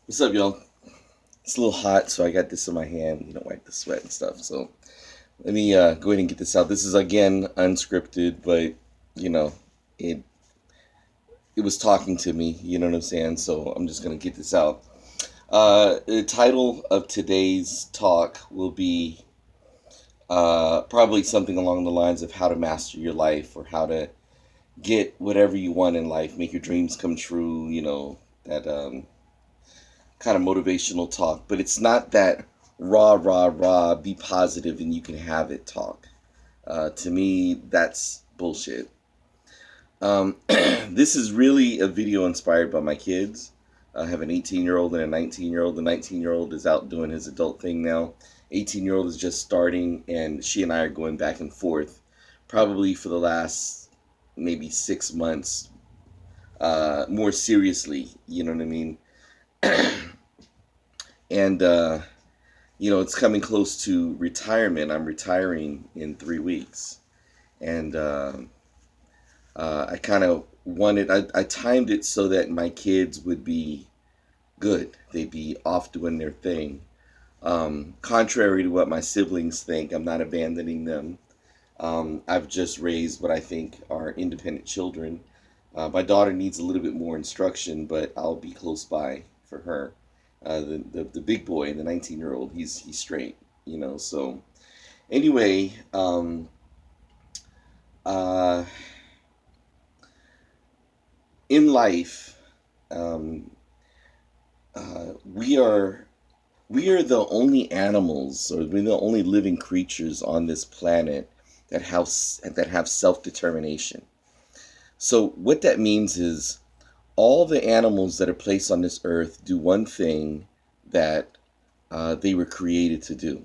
What's up, y'all? It's a little hot, so I got this in my hand, wipe the sweat and stuff. So let me go ahead and get this out. This is again unscripted, but you know, it it was talking to me. You know what I'm saying? So I'm just gonna get this out. The title of today's talk will be probably something along the lines of how to master your life or how to get whatever you want in life, make your dreams come true. That kind of motivational talk, but it's not that rah, be positive and you can have it talk. To me, that's bullshit. This is really a video inspired by my kids. I have an 18-year-old and a 19-year-old. The 19-year-old is out doing his adult thing now. 18-year-old is just starting, and she and I are going back and forth probably for the last maybe 6 months, more seriously. You know what I mean? And it's coming close to retirement. I'm retiring in 3 weeks, and I kind of wanted. I timed it so that my kids would be good. They'd be off doing their thing. Contrary to what my siblings think, I'm not abandoning them. I've just raised what I think are independent children. My daughter needs a little bit more instruction, but I'll be close by for her. The big boy, the 19-year-old, he's straight, So anyway, uh, in life, um, we are the only animals, or we're the only living creatures on this planet that have self determination. So what that means is all the animals that are placed on this earth do one thing that they were created to do.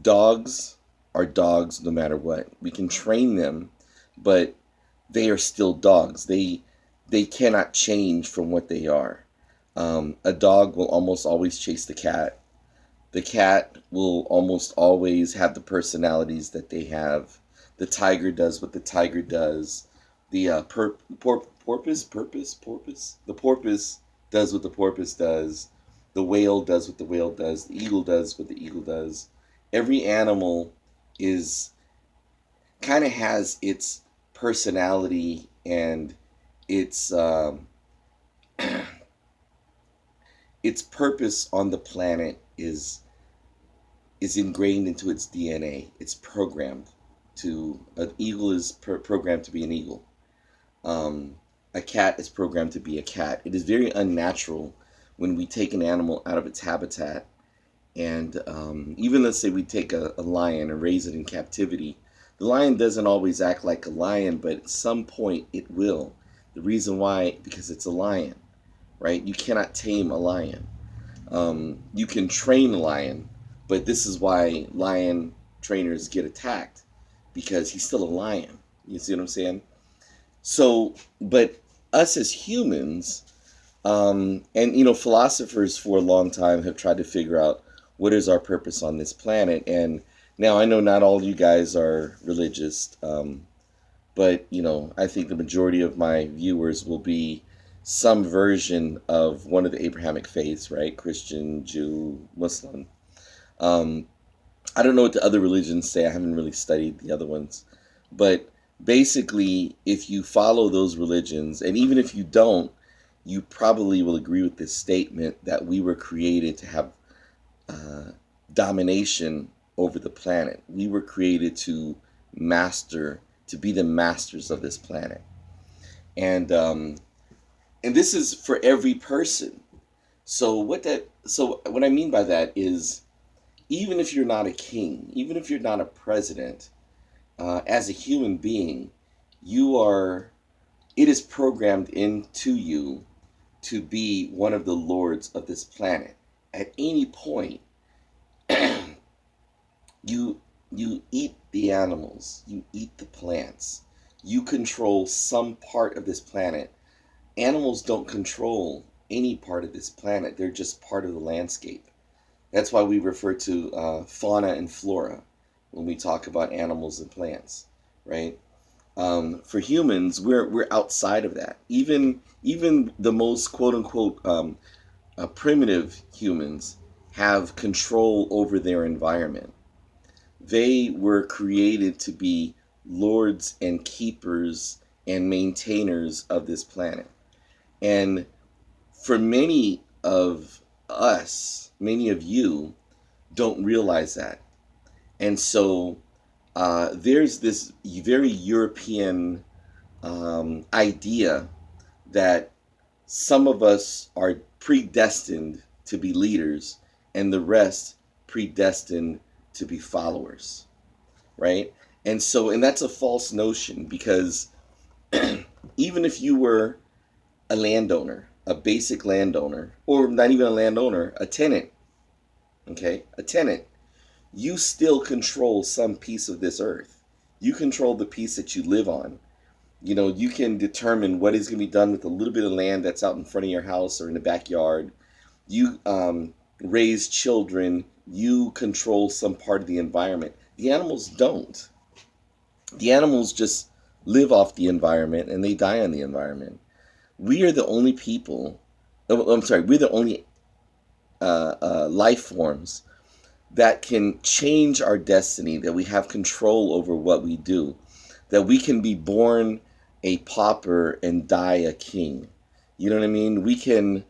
Dogs are dogs no matter what. We can train them, but they are still dogs. They cannot change from what they are. A dog will almost always chase the cat. The cat will almost always have the personalities that they have. The tiger does what the tiger does. The porpoise. The porpoise does what the porpoise does. The whale does what the whale does. The eagle does what the eagle does. Every animal is kind of has its personality and its its purpose on the planet is ingrained into its DNA. It's programmed to an eagle is programmed to be an eagle. Um, a cat is programmed to be a cat. It is very unnatural when we take an animal out of its habitat, and even let's say we take a lion and raise it in captivity. The lion doesn't always act like a lion, but at some point it will. The reason why, because it's a lion, right? You cannot tame a lion. You can train a lion, but this is why lion trainers get attacked, because he's still a lion. You see what I'm saying? So, but us as humans, and philosophers for a long time have tried to figure out what is our purpose on this planet. And now I know not all of you guys are religious, but I think the majority of my viewers will be some version of one of the Abrahamic faiths, right? Christian, Jew, Muslim. Um, I don't know what the other religions say. I haven't really studied the other ones. But basically, if you follow those religions, and even if you don't, you probably will agree with this statement that we were created to have uh, domination over the planet. We were created to master, to be the masters of this planet. And this is for every person. So what I mean by that is, even if you're not a king, even if you're not a president, as a human being, you are. It is programmed into you to be one of the lords of this planet. At any point, you you eat the animals, you eat the plants, you control some part of this planet. Animals don't control any part of this planet; they're just part of the landscape. That's why we refer to fauna and flora when we talk about animals and plants, right? For humans, we're outside of that. Even the most quote unquote primitive humans have control over their environment. They were created to be lords and keepers and maintainers of this planet. And for many of us, many of you don't realize that. And so there's this very European idea that some of us are predestined to be leaders and the rest predestined to be followers, right? And that's a false notion, because even if you were a landowner, a basic landowner, or not even a landowner, a tenant, okay, a tenant, you still control some piece of this earth. You control the piece that you live on. You can determine what is going to be done with a little bit of land that's out in front of your house or in the backyard. You raise children. You control some part of the environment. The animals don't. The animals just live off the environment and they die on the environment. We are the only people, I'm sorry, we're the only life forms that can change our destiny, that we have control over what we do, that we can be born a pauper and die a king. You know what I mean? We can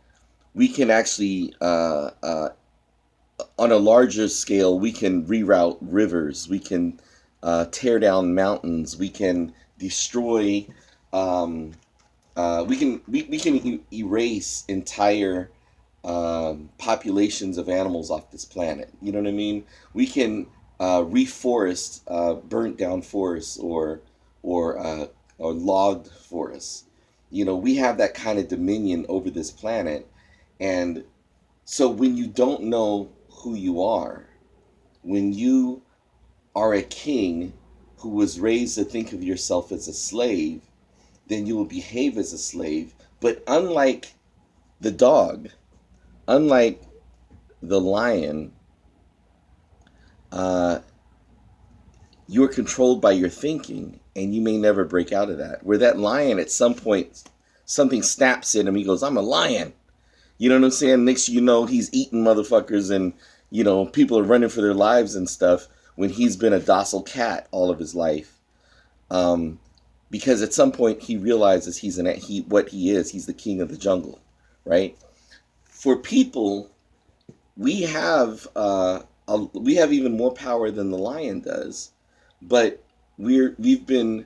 actually, on a larger scale, we can reroute rivers. We can tear down mountains. We can destroy. We can erase entire populations of animals off this planet. You know what I mean? We can reforest burnt down forests or logged forests. We have that kind of dominion over this planet. And so when you don't know who you are, when you are a king who was raised to think of yourself as a slave, then you will behave as a slave. But unlike the dog, unlike the lion, you're controlled by your thinking, and you may never break out of that. Where that lion, at some point, something snaps in him. He goes, "I'm a lion." You know what I'm saying? Next you know, he's eating motherfuckers, and people are running for their lives and stuff, when he's been a docile cat all of his life. Because at some point he realizes what he is. He's the king of the jungle, right? For people, we have even more power than the lion does, but we've been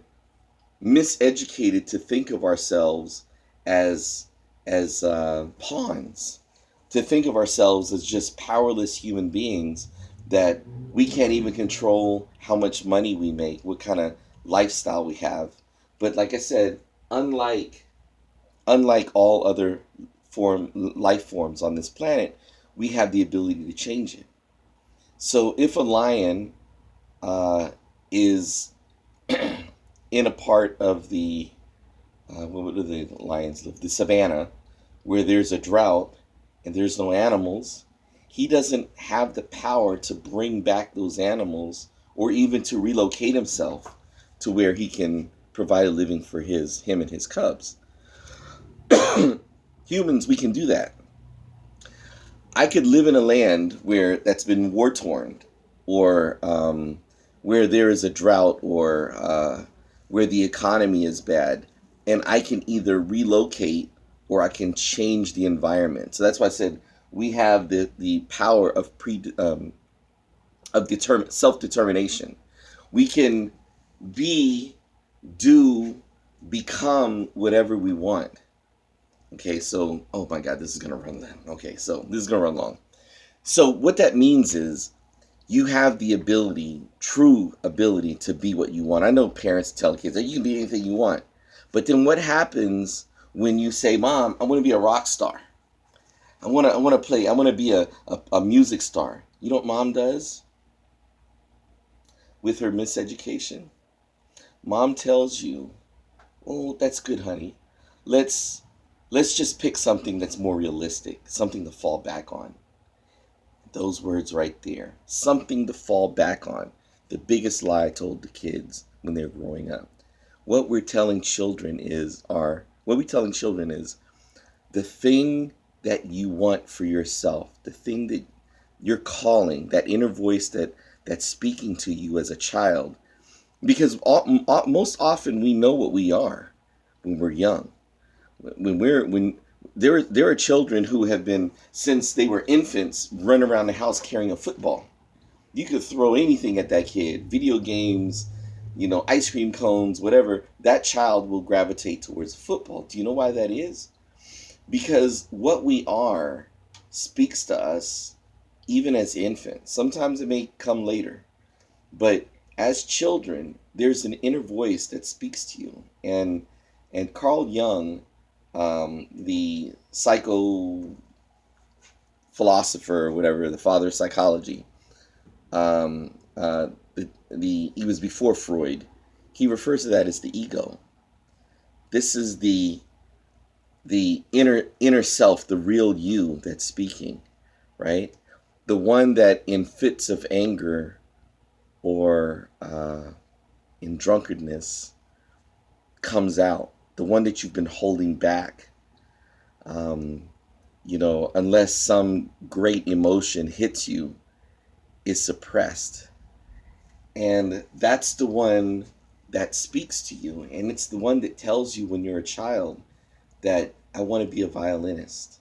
miseducated to think of ourselves as pawns, to think of ourselves as just powerless human beings, that we can't even control how much money we make, what kind of lifestyle we have. But like I said, unlike all other life forms on this planet, we have the ability to change it. So if a lion is in a part of the where do the lions live? The savannah, where there's a drought and there's no animals, he doesn't have the power to bring back those animals, or even to relocate himself to where he can provide a living for him and his cubs. Humans, we can do that. I could live in a land that's been war torn, or where there is a drought, or where the economy is bad, and I can either relocate or I can change the environment. So that's why I said we have the power of self-determination. We can become whatever we want. Okay, so, oh my God, this is going to run long. Okay, so this is going to run long. So what that means is you have the true ability to be what you want. I know parents tell kids that you can be anything you want. But then what happens when you say, "Mom, I want to be a rock star. I want to be a music star." You know what mom does with her miseducation? Mom tells you, "Oh, that's good, honey. Let's just pick something that's more realistic, something to fall back on." Those words right there, something to fall back on. The biggest lie I told the kids when they're growing up. What we're telling children is the thing that you want for yourself, the thing that you're calling, that inner voice that's speaking to you as a child. Because most often we know what we are when we're young. When there are children who have been, since they were infants, run around the house carrying a football. You could throw anything at that kid, video games, ice cream cones, whatever. That child will gravitate towards football. Do you know why that is? Because what we are speaks to us even as infants. Sometimes it may come later, but as children, there's an inner voice that speaks to you. And Carl Jung, the psycho philosopher or whatever, the father of psychology, um, uh, he was before Freud. He refers to that as the ego. This is the inner self, the real you that's speaking, right? The one that in fits of anger or in drunkenness comes out, the one that you've been holding back, unless some great emotion hits you, is suppressed. And that's the one that speaks to you. And it's the one that tells you when you're a child that I want to be a violinist.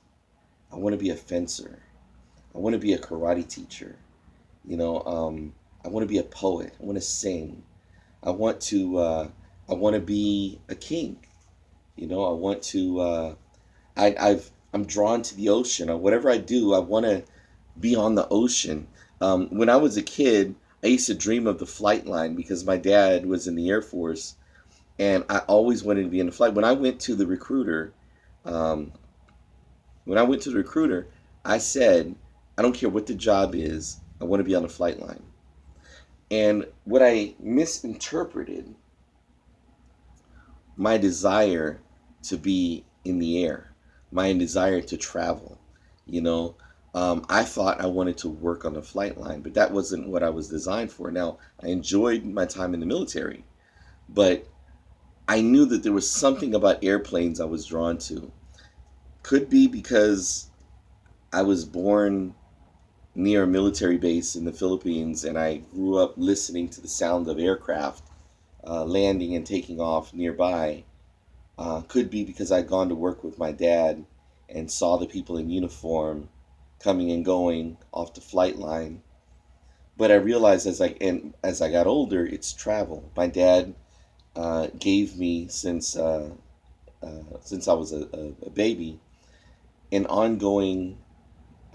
I want to be a fencer. I want to be a karate teacher. I want to be a poet. I want to sing. I want to. I want to be a king. I want to. I'm drawn to the ocean. Or whatever I do, I want to be on the ocean. When I was a kid, I used to dream of the flight line because my dad was in the Air Force, and I always wanted to be in the flight. Um, when I went to the recruiter, I said, I don't care what the job is, I want to be on the flight line. And what I misinterpreted, my desire to be in the air, my desire to travel, you know, I thought I wanted to work on the flight line, but that wasn't what I was designed for. Now, I enjoyed my time in the military, but I knew that there was something about airplanes I was drawn to. Could be because I was born near a military base in the Philippines and I grew up listening to the sound of aircraft landing and taking off nearby. Could be because I'd gone to work with my dad and saw the people in uniform coming and going off the flight line. But I realized as I got older, it's travel. My dad gave me since I was a baby an ongoing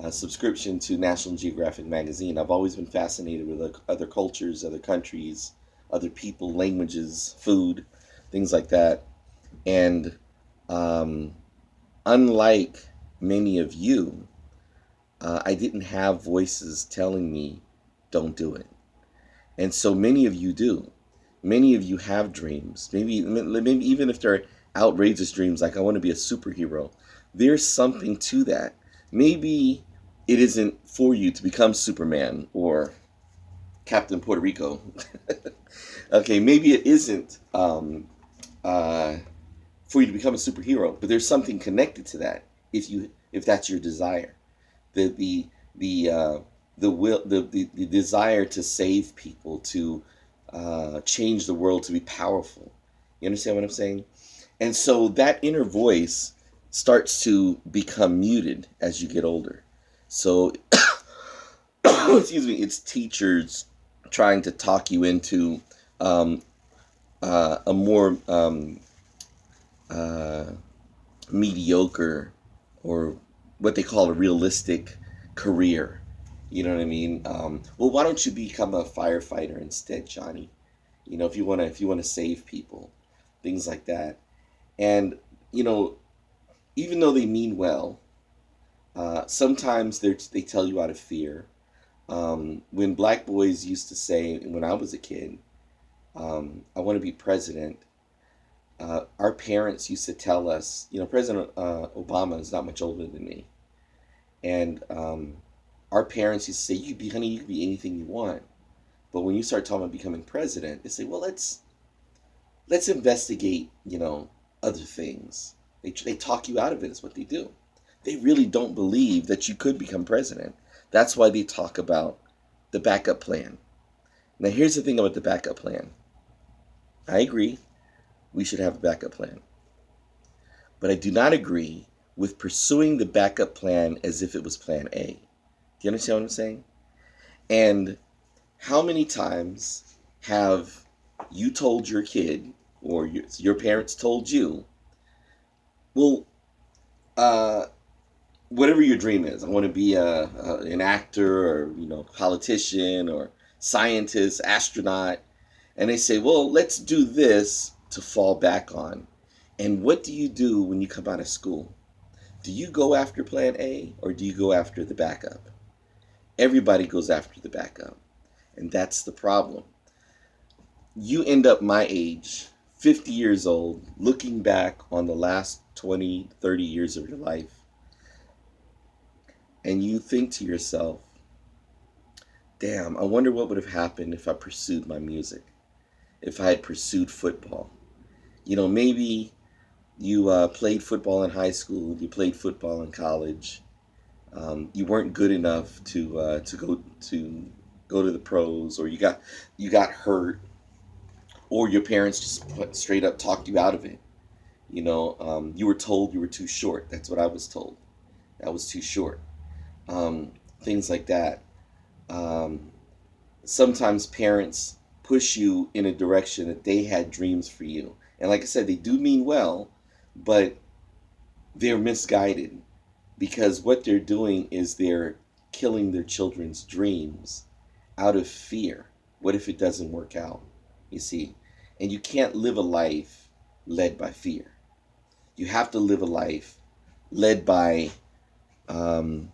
subscription to National Geographic magazine. I've always been fascinated with other cultures, other countries, other people, languages, food, things like that. And um, unlike many of you, I didn't have voices telling me, don't do it. And so many of you do. Many of you have dreams. Maybe even if they're outrageous dreams, like I want to be a superhero, there's something to that. Maybe it isn't for you to become Superman or Captain Puerto Rico. Okay, maybe it isn't uh, for you to become a superhero, but there's something connected to that if that's your desire. The the the the will the desire to save people, to change the world, to be powerful. You understand what I'm saying? And so that inner voice starts to become muted as you get older. So, excuse me, it's teachers trying to talk you into um, a more uh, mediocre, or what they call a realistic career. You know what I mean? Well, why don't you become a firefighter instead, Johnny? If you want to save people, things like that. And you know, even though they mean well, sometimes they tell you out of fear. When black boys used to say, when I was a kid, I want to be president, our parents used to tell us, President Obama is not much older than me. And our parents used to say, honey, you can be anything you want. But when you start talking about becoming president, they say, well, let's investigate, other things. They talk you out of it is what they do. They really don't believe that you could become president. That's why they talk about the backup plan. Now, here's the thing about the backup plan. I agree we should have a backup plan. But I do not agree with pursuing the backup plan as if it was plan A. Do you understand what I'm saying? And how many times have you told your kid, or your parents told you, well, uh, whatever your dream is, I want to be an actor, or politician, or scientist, astronaut, and they say, well, let's do this to fall back on. And what do you do when you come out of school? Do you go after plan A, or do you go after the backup? Everybody goes after the backup. And that's the problem. You end up my age, 50 years old, looking back on the last 20, 30 years of your life, and you think to yourself, damn, I wonder what would have happened if I pursued my music, if I had pursued football. Maybe you played football in high school, you played football in college, you weren't good enough to go to the pros, or you got hurt, or your parents just straight up talked you out of it. You were told you were too short. That's what I was told. I was too short. Things like that. Um, Sometimes parents push you in a direction that they had dreams for you, and like I said, they do mean well, but they're misguided, because what they're doing is they're killing their children's dreams out of fear. What if it doesn't work out? You see? And you can't live a life led by fear. You have to live a life led by um,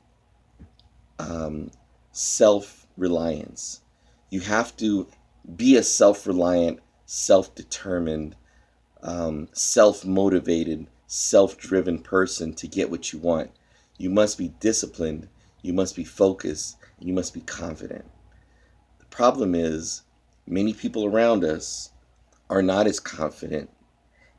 self reliance. You have to be a self reliant, self determined, self motivated, self driven person to get what you want. You must be disciplined, you must be focused, and you must be confident. The problem is, many people around us are not as confident,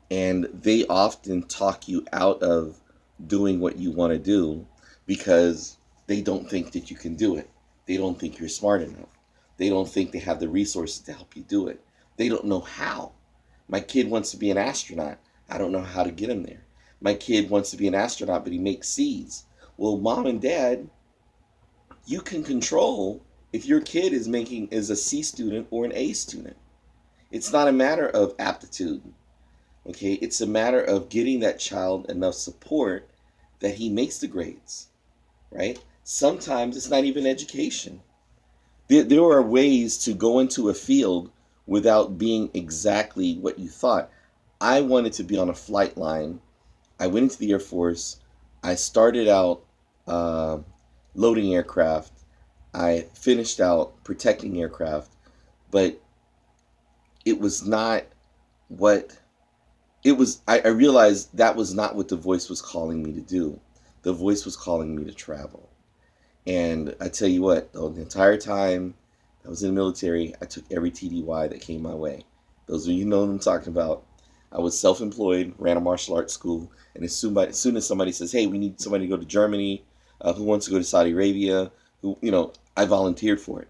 and they often talk you out of doing what you want to do because they don't think that you can do it. They don't think you're smart enough. They don't think they have the resources to help you do it. They don't know how. My kid wants to be an astronaut. I don't know how to get him there. My kid wants to be an astronaut, but he makes C's. Well, mom and dad, you can control if your kid is a C student or an A student. It's not a matter of aptitude. Okay, it's a matter of getting that child enough support that he makes the grades, right? Sometimes it's not even education. There are ways to go into a field without being exactly what you thought. I wanted to be on a flight line. I went into the Air Force. I started out uh, loading aircraft. I finished out protecting aircraft, but it was not what it was. I realized that was not what the voice was calling me to do. The voice was calling me to travel. And I tell you what, the entire time I was in the military, I took every TDY that came my way. Those of you know what I'm talking about. I was self-employed, ran a martial arts school, and as soon as somebody says, "Hey, we need somebody to go to Germany, who wants to go to Saudi Arabia?" I volunteered for it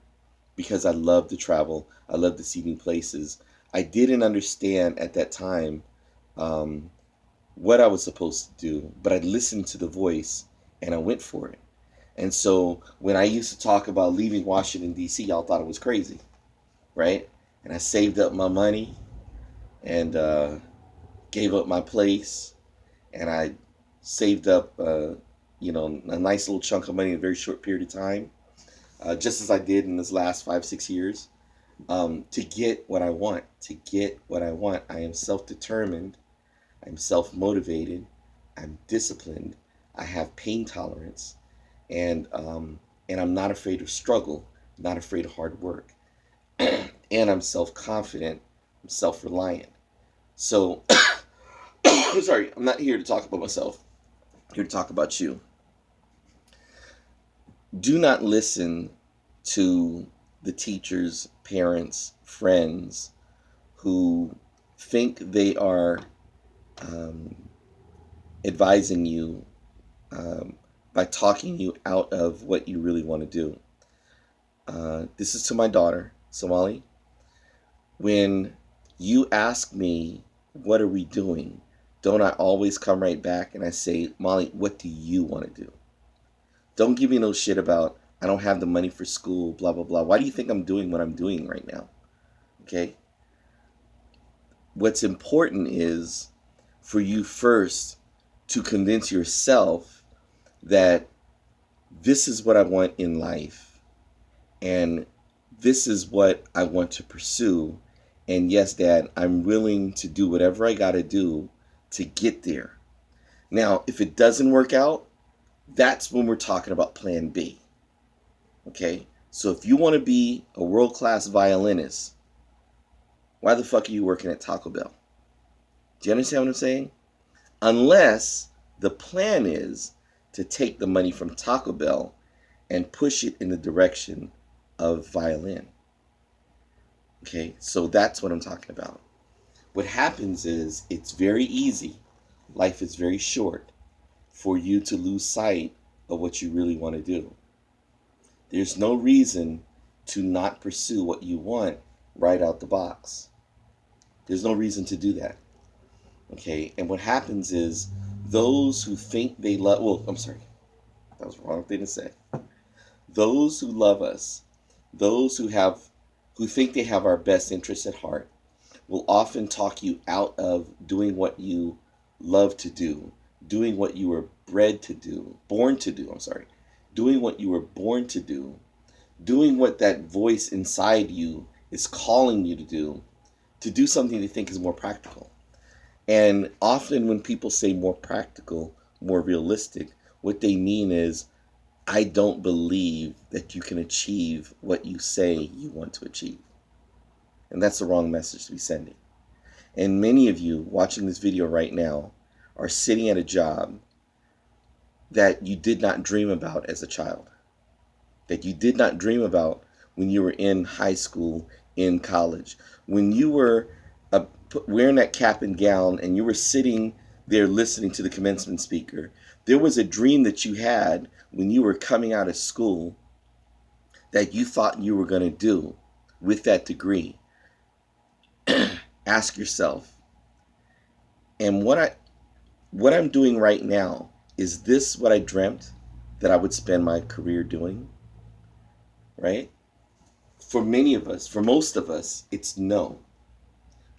because I love to travel. I love to see new places. I didn't understand at that time um, what I was supposed to do, but I listened to the voice and I went for it. And so when I used to talk about leaving Washington, D.C., y'all thought it was crazy, right? And I saved up my money and gave up my place, and I saved up, a nice little chunk of money in a very short period of time, just as I did in this last 5, 6 years, to get what I want. To get what I want, I am self-determined. I'm self-motivated. I'm disciplined. I have pain tolerance, and I'm not afraid of struggle. Not afraid of hard work, and I'm self-confident. I'm self-reliant. So, sorry, I'm not here to talk about myself. I'm here to talk about you. Do not listen to the teachers, parents, friends who think they are um, advising you um, by talking you out of what you really want to do. This is to my daughter, Somali. When you ask me, what are we doing? Don't I always come right back and I say, Molly, what do you want to do? Don't give me no shit about, I don't have the money for school, blah, blah, blah. Why do you think I'm doing what I'm doing right now? Okay? What's important is for you first to convince yourself that this is what I want in life and this is what I want to pursue. And yes, Dad, I'm willing to do whatever I got to do to get there. Now, if it doesn't work out, that's when we're talking about plan B. Okay? So if you want to be a world-class violinist, why the fuck are you working at Taco Bell? Do you understand what I'm saying? Unless the plan is to take the money from Taco Bell and push it in the direction of violin. Okay, so that's what I'm talking about. What happens is it's very easy, life is very short, for you to lose sight of what you really want to do. There's no reason to not pursue what you want right out the box. There's no reason to do that. Okay, and what happens is those who think they love, well, I'm sorry, that was the wrong thing to say. Those who love us, those who think they have our best interests at heart, will often talk you out of doing what you love to do, doing what you were born to do, doing what you were born to do, doing what that voice inside you is calling you to do something they think is more practical. And often when people say more practical, more realistic, what they mean is, I don't believe that you can achieve what you say you want to achieve. And that's the wrong message to be sending. And many of you watching this video right now are sitting at a job that you did not dream about as a child, that you did not dream about when you were in high school, in college, when you were wearing that cap and gown and you were sitting there listening to the commencement speaker. There was a dream that you had when you were coming out of school that you thought you were going to do with that degree. Ask yourself, and what I'm doing right now, is this what I dreamt that I would spend my career doing? Right? For many of us, for most of us, it's no.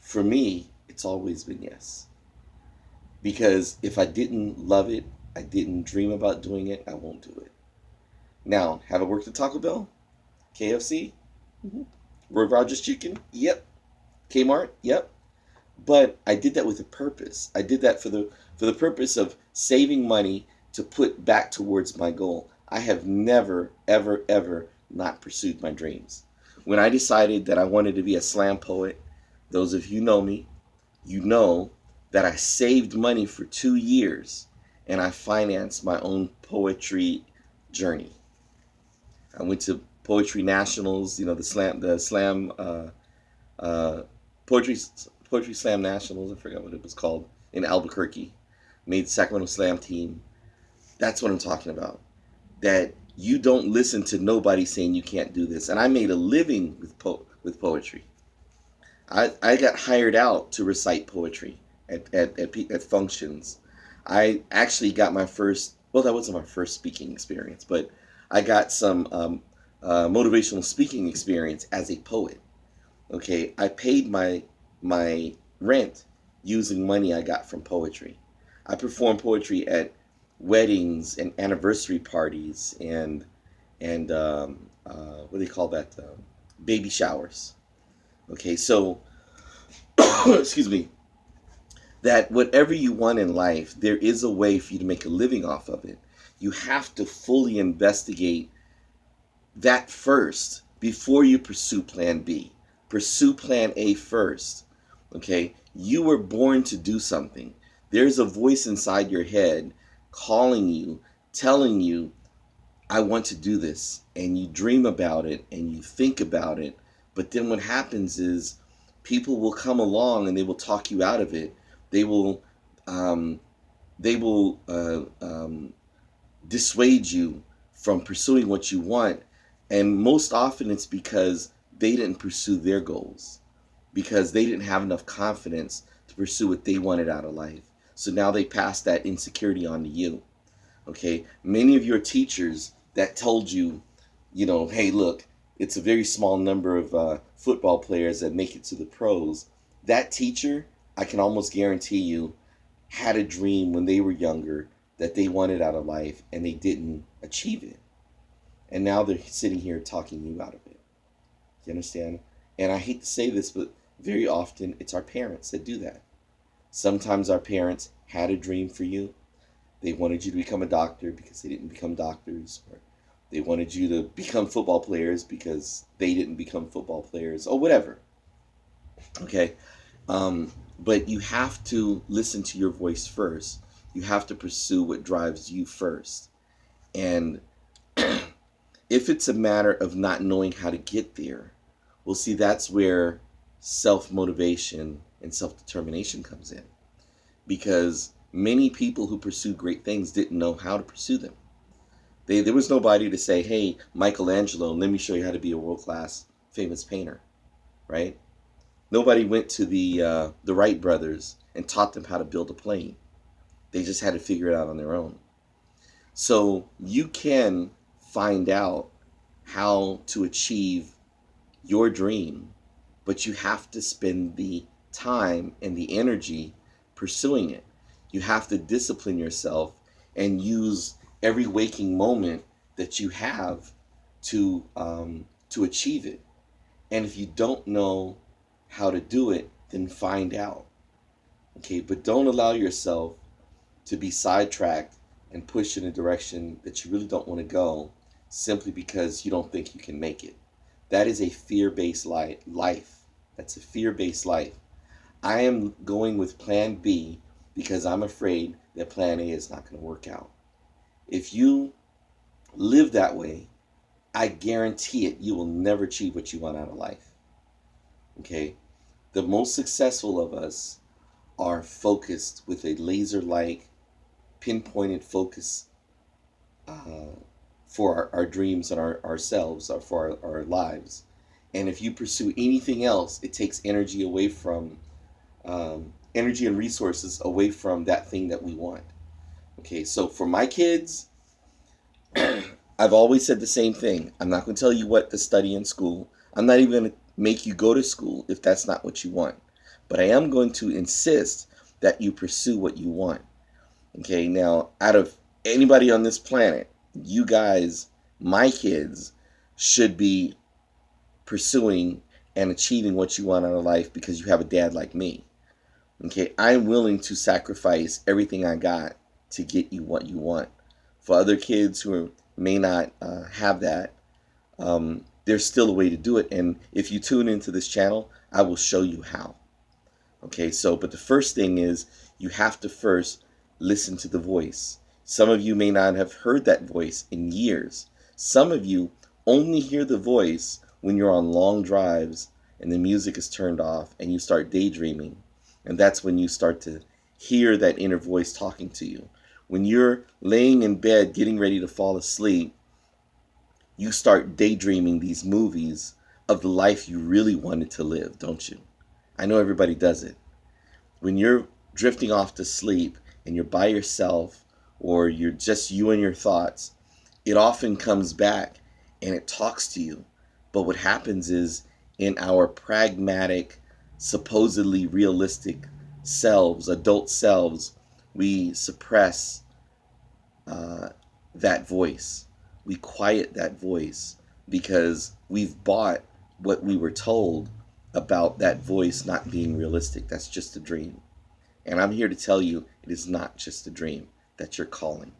For me, it's always been yes. Because if I didn't love it, I didn't dream about doing it, I won't do it. Now, have I worked at Taco Bell? KFC? Mm-hmm. Roy Rogers Chicken? Yep. Kmart? Yep. But I did that with a purpose. I did that for the purpose of saving money to put back towards my goal. I have never, ever, ever not pursued my dreams. When I decided that I wanted to be a slam poet, those of you know me, you know that I saved money for 2 years and I financed my own poetry journey. I went to Poetry Nationals, the slam poetry slam nationals. I forgot what it was called, in Albuquerque. Made the Sacramento Slam team. That's what I'm talking about. That you don't listen to nobody saying you can't do this. And I made a living with poetry. I got hired out to recite poetry at functions. I actually got my first, well, that wasn't my first speaking experience, but I got some motivational speaking experience as a poet. Okay, I paid my rent using money I got from poetry. I performed poetry at weddings and anniversary parties and what do they call that? Baby showers. Okay, so, excuse me, that whatever you want in life, there is a way for you to make a living off of it. You have to fully investigate that first before you pursue plan B. Pursue plan A first. Okay, you were born to do something. There's a voice inside your head calling you, telling you, I want to do this. And you dream about it and you think about it. But then what happens is people will come along and they will talk you out of it. They will dissuade you from pursuing what you want. And most often it's because they didn't pursue their goals, because they didn't have enough confidence to pursue what they wanted out of life. So now they pass that insecurity on to you. Okay, many of your teachers that told you, hey, look, it's a very small number of football players that make it to the pros. That teacher, I can almost guarantee you, had a dream when they were younger that they wanted out of life and they didn't achieve it. And now they're sitting here talking you out of it. You understand? And I hate to say this, but very often it's our parents that do that. Sometimes our parents had a dream for you. They wanted you to become a doctor because they didn't become doctors, or they wanted you to become football players because they didn't become football players, or whatever. Okay? But you have to listen to your voice first. You have to pursue what drives you first. And if it's a matter of not knowing how to get there, well, see, that's where self-motivation and self-determination comes in. Because many people who pursue great things didn't know how to pursue them. There was nobody to say, hey, Michelangelo, let me show you how to be a world-class famous painter, right? Nobody went to the Wright brothers and taught them how to build a plane. They just had to figure it out on their own. So you can find out how to achieve your dream, but you have to spend the time and the energy pursuing it. You have to discipline yourself and use every waking moment that you have to achieve it. And if you don't know how to do it, then find out. Okay, but don't allow yourself to be sidetracked and pushed in a direction that you really don't want to go simply because you don't think you can make it. That is a fear-based life. That's a fear-based life. I am going with plan B because I'm afraid that plan A is not going to work out. If you live that way, I guarantee it, you will never achieve what you want out of life. Okay? The most successful of us are focused with a laser-like, pinpointed focus for our dreams and ourselves, or for our lives. And if you pursue anything else, it takes energy away from, energy and resources away from that thing that we want. Okay, so for my kids, I've always said the same thing. I'm not going to tell you what to study in school. I'm not even going to make you go to school if that's not what you want. But I am going to insist that you pursue what you want. Okay, now, out of anybody on this planet, you guys, my kids, should be pursuing and achieving what you want out of life because you have a dad like me. Okay, I'm willing to sacrifice everything I got to get you what you want. For other kids who may not have that, there's still a way to do it. And if you tune into this channel, I will show you how. Okay, so, but the first thing is you have to first listen to the voice. Some of you may not have heard that voice in years. Some of you only hear the voice when you're on long drives and the music is turned off and you start daydreaming. And that's when you start to hear that inner voice talking to you. When you're laying in bed getting ready to fall asleep, you start daydreaming these movies of the life you really wanted to live, don't you? I know everybody does it. When you're drifting off to sleep and you're by yourself, or you're just you and your thoughts, it often comes back and it talks to you. But what happens is, in our pragmatic, supposedly realistic selves, adult selves, we suppress that voice. We quiet that voice because we've bought what we were told about that voice not being realistic. That's just a dream. And I'm here to tell you it is not just a dream. That's your calling.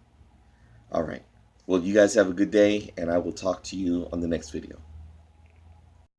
All right. Well, you guys have a good day, and I will talk to you on the next video.